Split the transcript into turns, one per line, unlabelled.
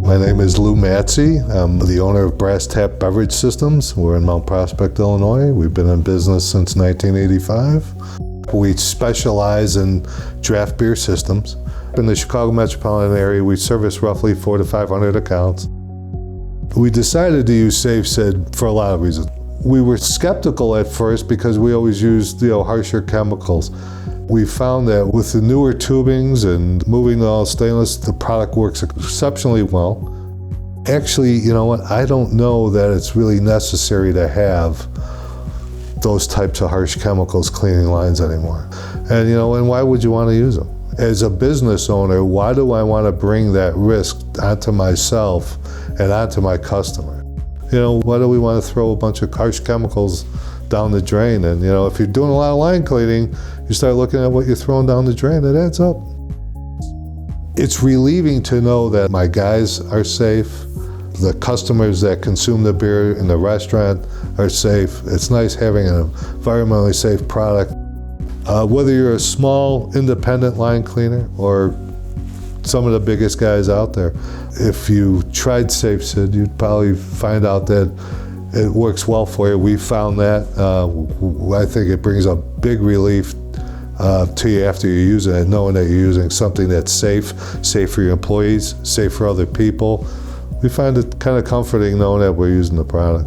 My name is Lou Matze. I'm the owner of Brass Tap Beverage Systems. We're in Mount Prospect, Illinois. We've been in business since 1985. We specialize in draft beer systems. In the Chicago metropolitan area, we service roughly 400 to 500 accounts. We decided to use SafeSid for a lot of reasons. We were skeptical at first because we always used harsher chemicals. We found that with the newer tubings and moving to all stainless, the product works exceptionally well. Actually, you know what? I don't know that it's really necessary to have those types of harsh chemicals cleaning lines anymore. And why would you want to use them? As a business owner, why do I want to bring that risk onto myself and onto my customer? Why do we want to throw a bunch of harsh chemicals down the drain? And if you're doing a lot of line cleaning, you start looking at what you're throwing down the drain, it adds up. It's relieving to know that my guys are safe, the customers that consume the beer in the restaurant are safe. It's nice having an environmentally safe product. Whether you're a small independent line cleaner or some of the biggest guys out there, if you tried SafeSid, you'd probably find out that it works well for you. We found that. I think it brings a big relief to you after you use it, and knowing that you're using something that's safe for your employees, safe for other people. We find it kind of comforting knowing that we're using the product.